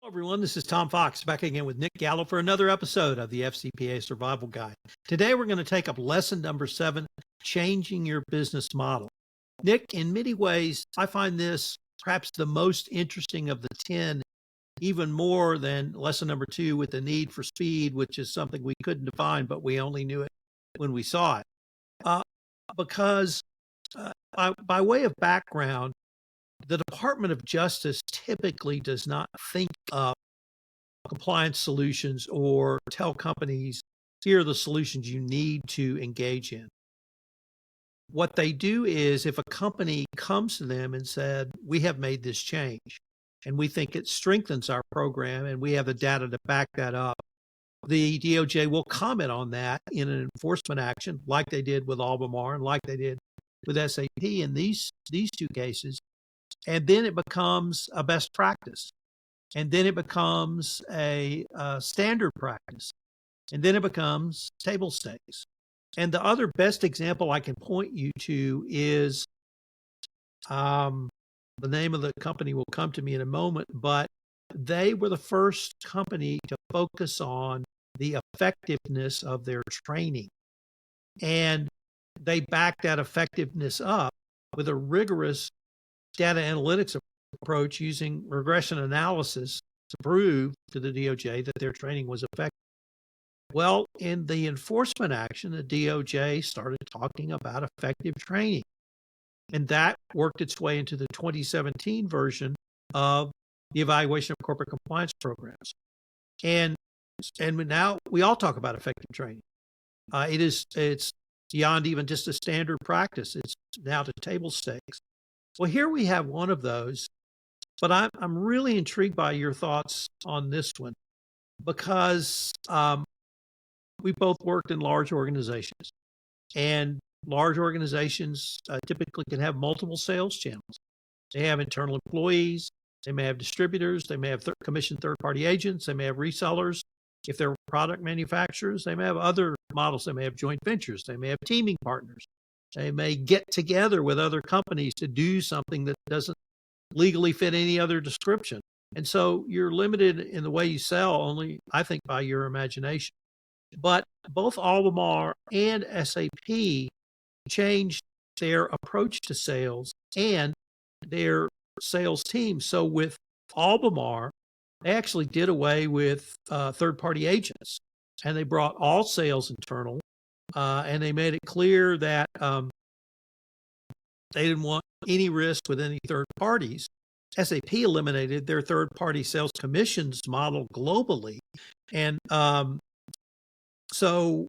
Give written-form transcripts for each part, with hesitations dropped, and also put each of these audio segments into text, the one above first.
Hello, everyone. This is Tom Fox back again with Nick Gallo for another episode of the FCPA Survival Guide. Today, we're going to take up lesson number 7, changing your business model. Nick, in many ways, I find this perhaps the most interesting of the 10, even more than lesson number 2 with the need for speed, which is something we couldn't define, but we only knew it when we saw it. Because by way of background, the Department of Justice typically does not think of compliance solutions or tell companies, here are the solutions you need to engage in. What they do is if a company comes to them and said, we have made this change and we think it strengthens our program and we have the data to back that up, the DOJ will comment on that in an enforcement action like they did with Albemarle and like they did with SAP in these two cases. And then it becomes a best practice. And then it becomes a standard practice. And then it becomes table stakes. And the other best example I can point you to is the name of the company will come to me in a moment, but they were the first company to focus on the effectiveness of their training. And they backed that effectiveness up with a rigorous data analytics approach using regression analysis to prove to the DOJ that their training was effective. Well, in the enforcement action, the DOJ started talking about effective training. And that worked its way into the 2017 version of the evaluation of corporate compliance programs. And now we all talk about effective training. It's beyond even just a standard practice. It's now to table stakes. Well, here we have one of those, but I'm really intrigued by your thoughts on this one because we both worked in large organizations, and large organizations typically can have multiple sales channels. They have internal employees, they may have distributors, they may have commissioned third-party agents, they may have resellers. If they're product manufacturers, they may have other models, they may have joint ventures, they may have teaming partners. They may get together with other companies to do something that doesn't legally fit any other description. And so you're limited in the way you sell only, I think, by your imagination. But both Albemarle and SAP changed their approach to sales and their sales team. So with Albemarle, they actually did away with third-party agents, and they brought all sales internal. And they made it clear that they didn't want any risk with any third parties. SAP eliminated their third-party sales commissions model globally. And so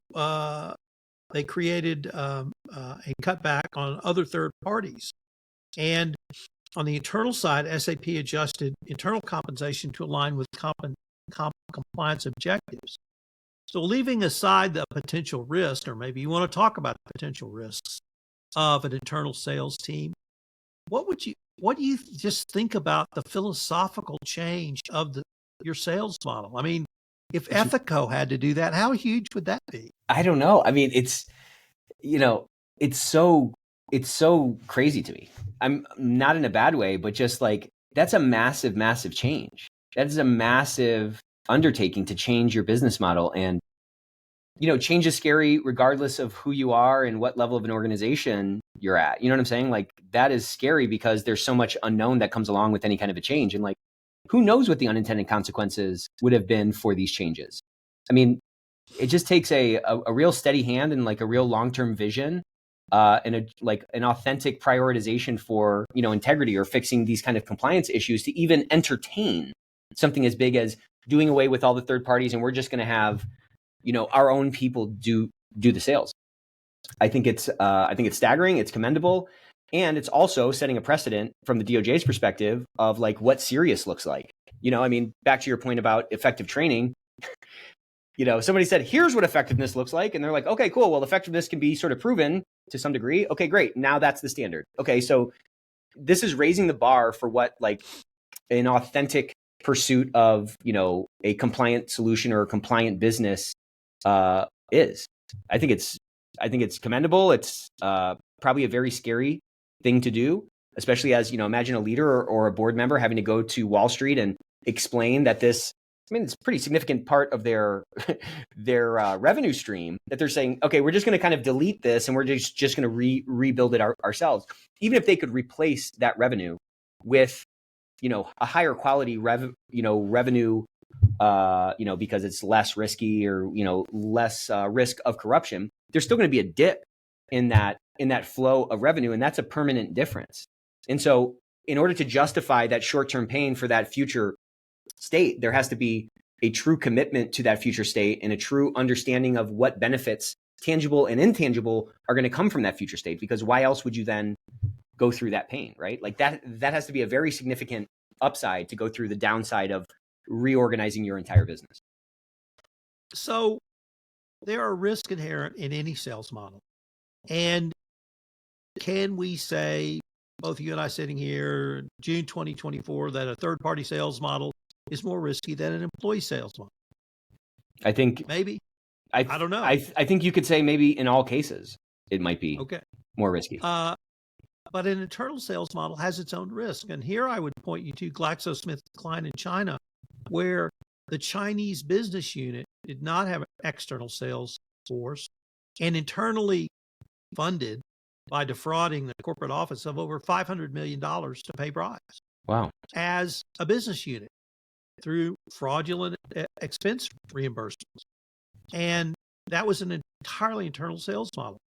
they created a cutback on other third parties. And on the internal side, SAP adjusted internal compensation to align with compliance objectives. So leaving aside the potential risk, or maybe you want to talk about the potential risks of an internal sales team, what do you just think about the philosophical change of your sales model? I mean, if Ethico had to do that, how huge would that be? I don't know. I mean, it's so crazy to me. I'm not in a bad way, but just like, that's a massive, massive change. That is a massive undertaking to change your business model. And, change is scary regardless of who you are and what level of an organization you're at. You know what I'm saying? Like, that is scary because there's so much unknown that comes along with any kind of a change. And like, who knows what the unintended consequences would have been for these changes? I mean, it just takes a real steady hand and like a real long-term vision and an authentic prioritization for, integrity or fixing these kind of compliance issues to even entertain something as big as doing away with all the third parties. And we're just going to have, our own people do the sales. I think it's staggering. It's commendable. And it's also setting a precedent from the DOJ's perspective of like what serious looks like. Back to your point about effective training, somebody said, here's what effectiveness looks like. And they're like, okay, cool. Well, effectiveness can be sort of proven to some degree. Okay, great. Now that's the standard. Okay, so this is raising the bar for what like an authentic pursuit of, a compliant solution or a compliant business is. I think it's commendable. It's probably a very scary thing to do, especially as, imagine a leader or a board member having to go to Wall Street and explain that this, I mean, it's a pretty significant part of their revenue stream, that they're saying, okay, we're just going to kind of delete this and we're just going to rebuild it ourselves. Even if they could replace that revenue with, a higher quality revenue, because it's less risky or, less risk of corruption, there's still going to be a dip in that flow of revenue. And that's a permanent difference. And so in order to justify that short-term pain for that future state, there has to be a true commitment to that future state and a true understanding of what benefits, tangible and intangible, are going to come from that future state. Because why else would you then go through that pain, right? Like that has to be a very significant upside to go through the downside of reorganizing your entire business. So there are risks inherent in any sales model. And can we say, both you and I sitting here in June 2024, that a third-party sales model is more risky than an employee sales model? I think maybe. I don't know. I think you could say maybe in all cases it might be more risky. But an internal sales model has its own risk. And here I would point you to GlaxoSmithKline in China, where the Chinese business unit did not have an external sales force and internally funded by defrauding the corporate office of over $500 million to pay bribes. Wow. As a business unit through fraudulent expense reimbursements. And that was an entirely internal sales model.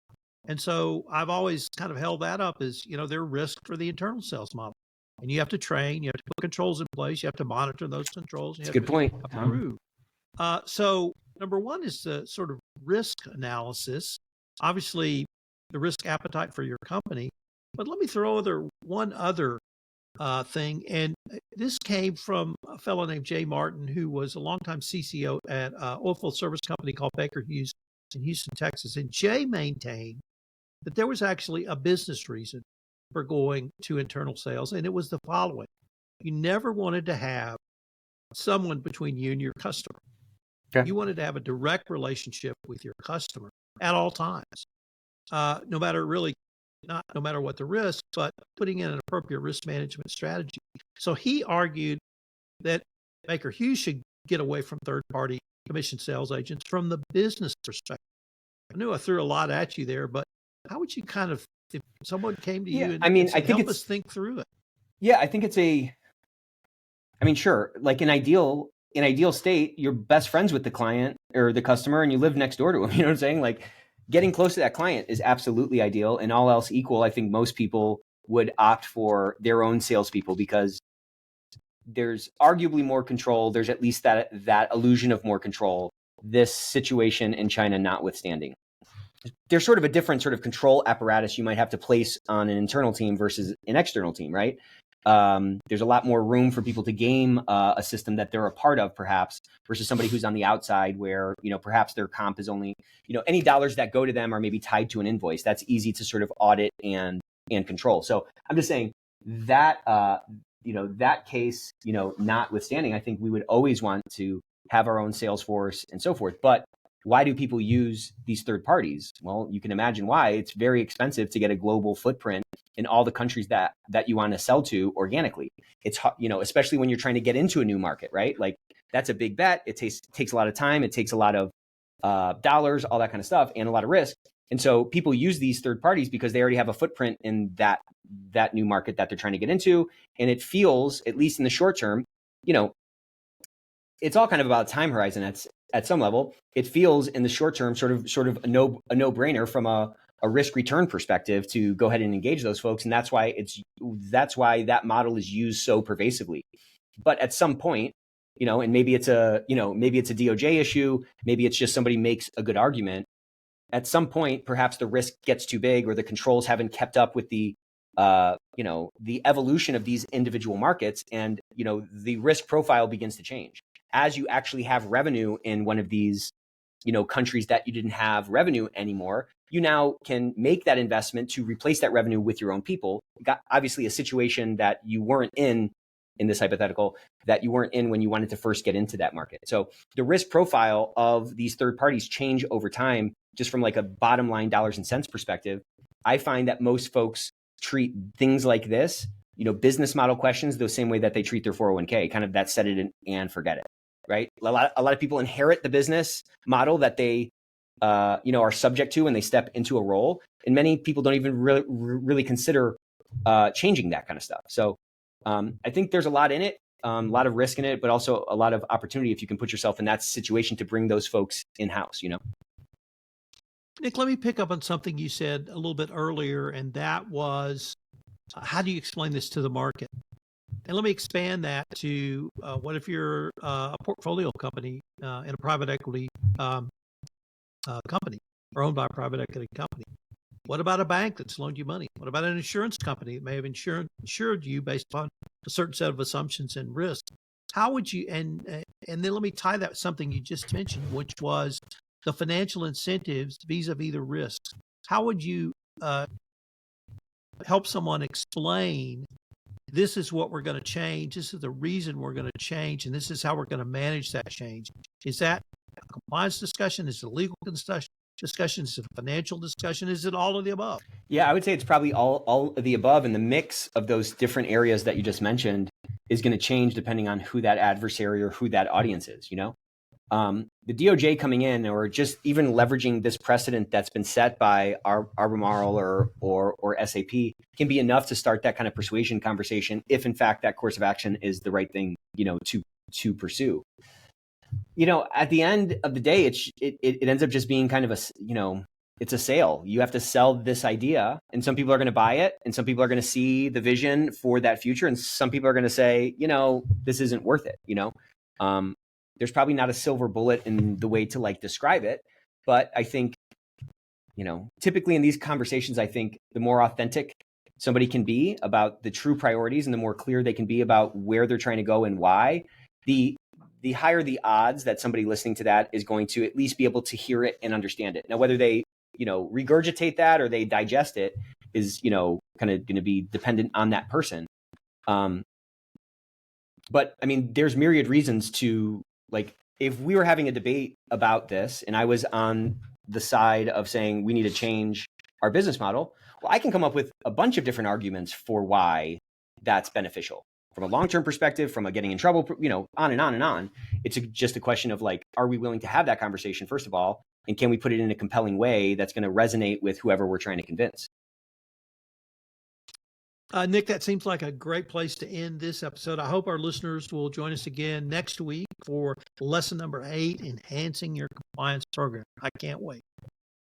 And so I've always kind of held that up as, there are risks for the internal sales model. And you have to train, you have to put controls in place, you have to monitor those controls. That's a good point. Approve. So number one is the sort of risk analysis. Obviously, the risk appetite for your company. But let me throw one other thing. And this came from a fellow named Jay Martin, who was a longtime CCO at an oilfield service company called Baker Hughes in Houston, Texas. And Jay maintained that there was actually a business reason for going to internal sales. And it was the following: you never wanted to have someone between you and your customer. Okay. You wanted to have a direct relationship with your customer at all times. No matter what the risk, but putting in an appropriate risk management strategy. So he argued that Baker Hughes should get away from third-party commission sales agents from the business perspective. I knew I threw a lot at you there, but how would you kind of, if someone came to you and said, help us think through it? Yeah, I think sure. Like in ideal state, you're best friends with the client or the customer and you live next door to them. You know what I'm saying? Like getting close to that client is absolutely ideal, and all else equal, I think most people would opt for their own salespeople because there's arguably more control. There's at least that illusion of more control, this situation in China notwithstanding. There's sort of a different sort of control apparatus you might have to place on an internal team versus an external team, right? There's a lot more room for people to game a system that they're a part of, perhaps, versus somebody who's on the outside where, perhaps their comp is only, any dollars that go to them are maybe tied to an invoice. That's easy to sort of audit and control. So I'm just saying that, that case, notwithstanding, I think we would always want to have our own sales force and so forth. But why do people use these third parties? Well, you can imagine why. It's very expensive to get a global footprint in all the countries that you want to sell to organically. It's, especially when you're trying to get into a new market, right? Like that's a big bet. It takes a lot of time. It takes a lot of dollars, all that kind of stuff, and a lot of risk. And so people use these third parties because they already have a footprint in that new market that they're trying to get into. And it feels, at least in the short term, it's all kind of about time horizon at some level. It feels in the short term sort of a no-brainer from a risk return perspective to go ahead and engage those folks. And that's why that model is used so pervasively. But at some point, and maybe it's a DOJ issue, maybe it's just somebody makes a good argument. At some point, perhaps the risk gets too big or the controls haven't kept up with the evolution of these individual markets, and, the risk profile begins to change. As you actually have revenue in one of these, countries that you didn't have revenue anymore, you now can make that investment to replace that revenue with your own people. You got obviously a situation that you weren't in this hypothetical, that you weren't in when you wanted to first get into that market. So the risk profile of these third parties change over time, just from like a bottom line dollars and cents perspective. I find that most folks treat things like this business model questions the same way that they treat their 401k, kind of that set it and forget it, right? A lot of people inherit the business model that they, are subject to when they step into a role. And many people don't even really consider changing that kind of stuff. So I think there's a lot in it, a lot of risk in it, but also a lot of opportunity if you can put yourself in that situation to bring those folks in-house, Nick, let me pick up on something you said a little bit earlier, and that was, how do you explain this to the market? And let me expand that to what if you're a portfolio company in a private equity company or owned by a private equity company? What about a bank that's loaned you money? What about an insurance company that may have insured you based upon a certain set of assumptions and risks? How would you, and then let me tie that to something you just mentioned, which was the financial incentives vis-a-vis the risks. How would you help someone explain, this is what we're going to change, this is the reason we're going to change, and this is how we're going to manage that change? Is that a compliance discussion? Is it a legal discussion? Is it a financial discussion? Is it all of the above? Yeah, I would say it's probably all of the above, and the mix of those different areas that you just mentioned is going to change depending on who that adversary or who that audience is, The DOJ coming in, or just even leveraging this precedent that's been set by Albemarle or SAP, can be enough to start that kind of persuasion conversation if in fact that course of action is the right thing, to pursue. At the end of the day, it ends up just being kind of it's a sale. You have to sell this idea, and some people are going to buy it, and some people are going to see the vision for that future, and some people are going to say, this isn't worth it. There's probably not a silver bullet in the way to describe it, but I think, typically in these conversations, I think the more authentic somebody can be about the true priorities and the more clear they can be about where they're trying to go and why, the higher the odds that somebody listening to that is going to at least be able to hear it and understand it. Now, whether they, regurgitate that or they digest it is, kind of going to be dependent on that person. But I mean, there's myriad reasons to, if we were having a debate about this and I was on the side of saying we need to change our business model, well, I can come up with a bunch of different arguments for why that's beneficial. From a long-term perspective, from a getting in trouble, on and on and on. It's just a question of are we willing to have that conversation, first of all, and can we put it in a compelling way that's going to resonate with whoever we're trying to convince? Nick, that seems like a great place to end this episode. I hope our listeners will join us again next week for lesson number 8, enhancing your compliance program. I can't wait.